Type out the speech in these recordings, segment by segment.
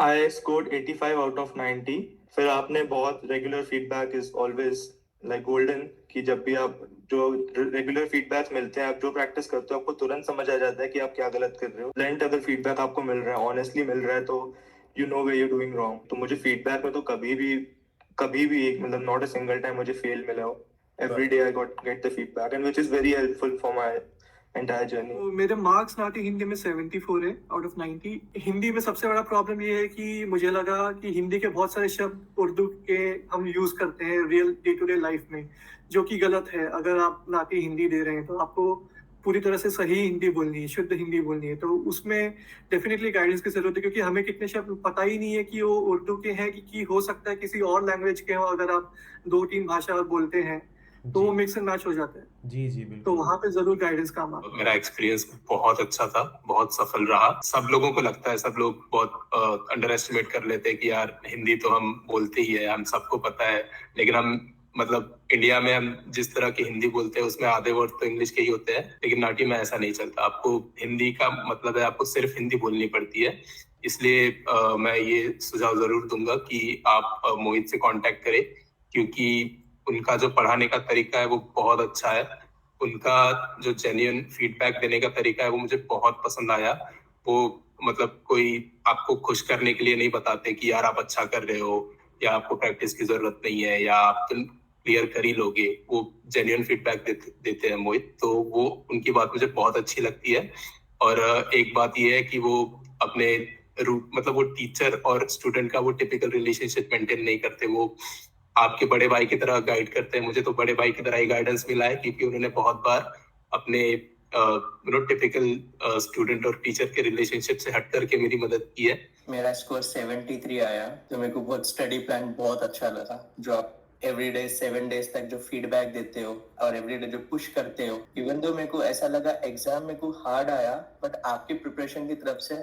I scored 85 out of 90। फिर आपने बहुत regular feedback is always like golden, कि जब भी आप जो रेगुलर फीडबैक मिलते हैं, आप जो प्रैक्टिस करते हो, आपको तुरंत समझ आ जाता है कि आप क्या गलत कर रहे हो। ब्लेंट अगर फीडबैक आपको मिल रहा है, ऑनेस्टली मिल रहा है, तो you know way you doing wrong. तो मुझे फीडबैक में तो कभी भी एक मतलब नॉट अ सिंगल टाइम मुझे फेल मिला हो। Every day I got get the feedback and which is very helpful for my entire journey. तो मेरे मार्क्स नाटी हिंदी में 74 है आउट ऑफ 90। हिंदी में सबसे बड़ा प्रॉब्लम ये है कि मुझे लगा कि हिंदी के बहुत सारे शब्द उर्दू के हम यूज करते हैं real day to day life में, जो कि गलत है। अगर आप नाटी हिंदी दे रहे हैं तो आपको पूरी तरह से सही हिंदी बोलनी है, शुद्ध हिंदी बोलनी है। तो उसमें डेफिनेटली गाइडेंस की जरूरत है, क्योंकि हमें कितने शब्द पता ही नहीं है कि वो उर्दू के हैं कि हो सकता है किसी और लैंग्वेज के हो। अगर आप 2-3 भाषा बोलते हैं तो वो मिक्स एंड मैच हो जाता है। जी जी तो बिल्कुल। वहां पे जरूर गाइडेंस काम आता है। मेरा एक्सपीरियंस बहुत अच्छा था, बहुत सफल रहा। सब लोगों को लगता है, सब लोग बहुत अंडर एस्टिमेट कर लेते हैं कि यार हिंदी तो हम बोलते ही है, हम सबको पता है। लेकिन हम मतलब इंडिया में हम जिस तरह की हिंदी बोलते हैं उसमें आधे वर्ड तो इंग्लिश के ही होते हैं, लेकिन नाटी में ऐसा नहीं चलता। आपको हिंदी का मतलब है, आपको सिर्फ हिंदी बोलनी पड़ती है। इसलिए मैं ये सुझाव जरूर दूंगा कि आप मोहित से कांटेक्ट करें, क्योंकि उनका जो पढ़ाने का तरीका है वो बहुत अच्छा है। उनका जो जेन्युइन फीडबैक देने का तरीका है वो मुझे बहुत पसंद आया। वो मतलब कोई आपको खुश करने के लिए नहीं बताते कि यार आप अच्छा कर रहे हो या आपको प्रैक्टिस की जरूरत नहीं है या आप तुम क्लियर कर ही लोगे। वो जेन्युइन फीडबैक देते हैं मोहित, तो वो उनकी बात मुझे बहुत अच्छी लगती है। और एक बात ये है कि वो अपने रूप मतलब वो टीचर और स्टूडेंट का वो टिपिकल रिलेशनशिप मेंटेन नहीं करते। वो आपके बड़े भाई की तरह गाइड करते हैं। मुझे तो बड़े भाई की तरह ही गाइडेंस मिला है, क्योंकि उन्होंने बहुत बार अपने टिपिकल स्टूडेंट और टीचर के रिलेशनशिप से हट करके मेरी मदद की है। मेरा स्कोर 73 आया, तो मेरे को बहुत स्टडी प्लान बहुत अच्छा लगा। जो आप एवरीडे 7 डेज तक जो फीडबैक देते हो और एवरीडे जो पुश करते हो, इवन दो मेरे को ऐसा लगा एग्जाम मेरे को हार्ड आया, बट आपकी प्रिपरेशन की तरफ से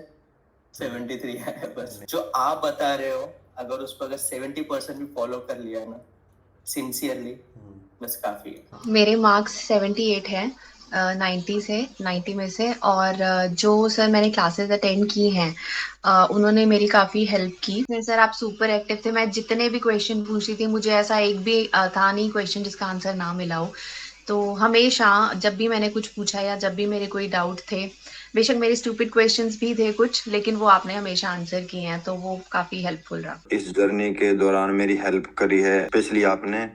73 आया। बस जो आप बता रहे हो, अगर उसको अगर 70% भी फॉलो कर लिया ना सिंसियरली, बस काफी है। मेरे मार्क्स 78 है 90 में से। और जो सर मैंने क्लासेस अटेंड की हैं उन्होंने मेरी काफ़ी हेल्प की। सर आप सुपर एक्टिव थे, मैं जितने भी क्वेश्चन पूछी थी मुझे ऐसा एक भी था नहीं क्वेश्चन जिसका आंसर ना मिला हो। तो हमेशा जब भी मैंने कुछ पूछा या जब भी मेरे कोई डाउट थे, बेशक मेरे स्टूपिड क्वेश्चंस भी थे कुछ, लेकिन वो आपने हमेशा आंसर किए हैं, तो वो काफ़ी हेल्पफुल रहा। इस जर्नी के दौरान मेरी हेल्प करी है, स्पेशली आपने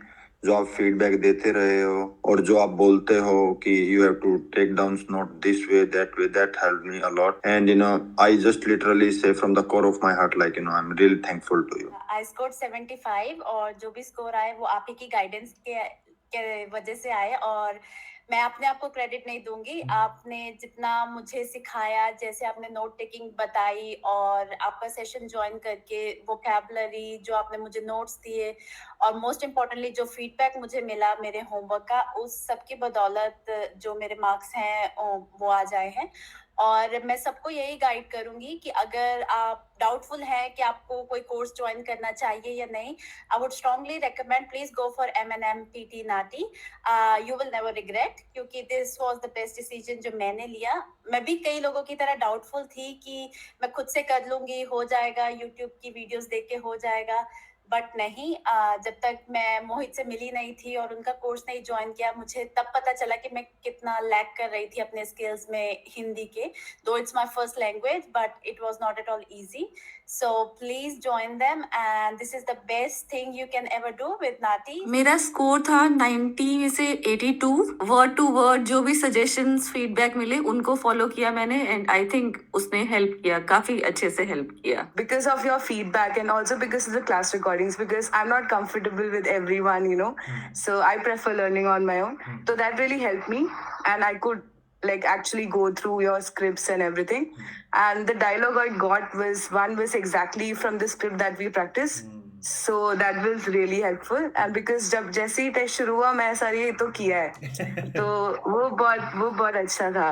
जो आप फीडबैक देते रहे हो और जो आप बोलते हो कि you have to take down note this way, that help me a lot. And I just literally say from the core of my heart like I am really thankful to you. I scored 75 और जो भी score आए वो आप ही की guidance के वजह से आए। और मैं अपने आप को क्रेडिट नहीं दूंगी। आपने जितना मुझे सिखाया, जैसे आपने नोट टेकिंग बताई और आपका सेशन ज्वाइन करके वोकैबुलरी जो आपने मुझे नोट्स दिए, और मोस्ट इम्पोर्टेंटली जो फीडबैक मुझे मिला मेरे होमवर्क का, उस सब की बदौलत जो मेरे मार्क्स हैं वो आ जाए हैं। और मैं सबको यही गाइड करूंगी कि अगर आप डाउटफुल हैं कि आपको कोई कोर्स ज्वाइन करना चाहिए या नहीं, I would strongly recommend please go for M&M PT नाटी। यू विल नेवर रिग्रेट, क्योंकि this was the best decision जो मैंने लिया। मैं भी कई लोगों की तरह डाउटफुल थी कि मैं खुद से कर लूंगी, हो जाएगा, यूट्यूब की वीडियोस देख के हो जाएगा, बट नहीं। जब तक मैं मोहित से मिली नहीं थी और उनका कोर्स नहीं ज्वाइन किया, मुझे तब पता चला कि मैं कितना लैक कर रही थी अपने स्किल्स में हिंदी के। दो it's my first language, but it was not at all easy. So please join them and this is the best thing you can ever do with Nati. मेरा स्कोर था 90 में से 82। वर्ड टू वर्ड जो भी suggestions feedback मिले उनको follow किया मैंने, एंड आई थिंक उसने हेल्प किया, काफी अच्छे से हेल्प किया। Because of your feedback and also because of the class recordings, because I'm not comfortable with everyone, so I prefer learning on my own. So that really helped me, and I could actually go through your scripts and everything. And the dialogue I got was exactly from the script that we practiced. So that was really helpful. And because जब जैसे ही test शुरू हुआ मैं सारी ये तो किया है, तो वो बहुत अच्छा था।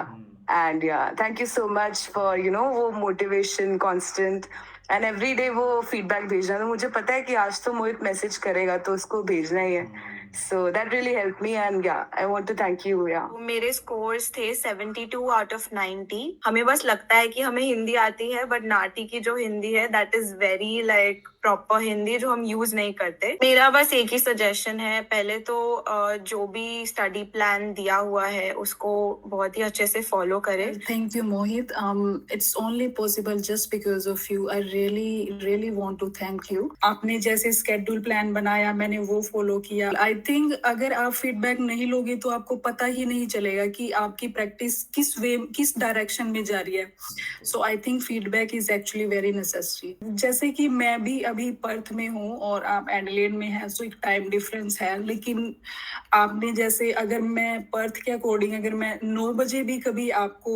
And yeah, thank you so much for वो motivation constant and every day वो feedback भेजना। तो मुझे पता है कि आज तो मोहित मैसेज करेगा तो उसको भेजना ही है। So that really helped me, and yeah, I want to thank you. Yeah. मेरे स्कोर्स थे 72 आउट ऑफ 90। हमें बस लगता है कि हमें हिंदी आती है, बट नाटी की जो हिंदी है that is very like proper Hindi जो हम यूज नहीं करते। मेरा बस एक ही सजेशन है, पहले तो जो भी स्टडी प्लान दिया हुआ है उसको बहुत ही अच्छे से फॉलो करें। Thank you, Mohit. It's only possible just because of you. I really want to thank you. आपने जैसे स्केड्यूल प्लान बनाया, मैंने वो फॉलो किया। I think अगर आप फीडबैक नहीं लोगे तो आपको पता ही नहीं चलेगा कि आपकी प्रैक्टिस किस डायरेक्शन में जा रही है। So I think feedback is actually very necessary. जैसे कि मैं भी अभी पर्थ में हूँ और आप एडिलेड में हैं, so एक टाइम डिफरेंस है, लेकिन आपने जैसे अगर मैं पर्थ के अकॉर्डिंग अगर मैं 9 बजे भी कभी आपको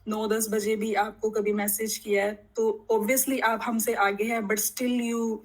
9-10 बजे भी आपको कभी मैसेज किया है तो ऑब्वियसली आप हमसे आगे हैं, but still you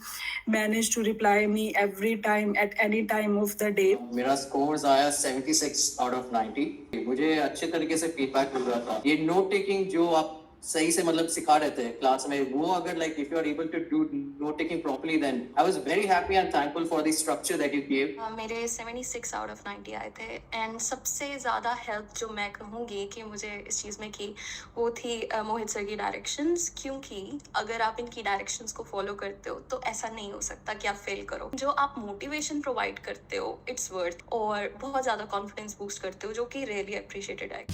manage to reply me every time at any time of the day. मेरा स्कोर्स आया 76 आउट ऑफ 90। मुझे अच्छे तरीके से फीडबैक मिल रहा था। ये नोट टेकिंग जो आप सही से मतलब सिखा रहे थे क्लास में, वो अगर like if you are able to do note taking properly, then I was very happy and thankful for the structure that you give. मेरे 76 आउट ऑफ 90 आए थे, एंड सबसे ज़्यादा हेल्प जो मैं कहूँगी कि मुझे इस चीज़ में की, वो थी मोहित सर की डायरेक्शंस। क्योंकि अगर आप इनकी डायरेक्शंस को फॉलो करते हो तो ऐसा नहीं हो सकता कि आप फेल करो। जो आप मोटिवेशन प्रोवाइड करते हो, इट्स वर्थ, और बहुत ज़्यादा कॉन्फिडेंस बूस्ट करते हो, जो कि रियली अप्रिशिएटेड है।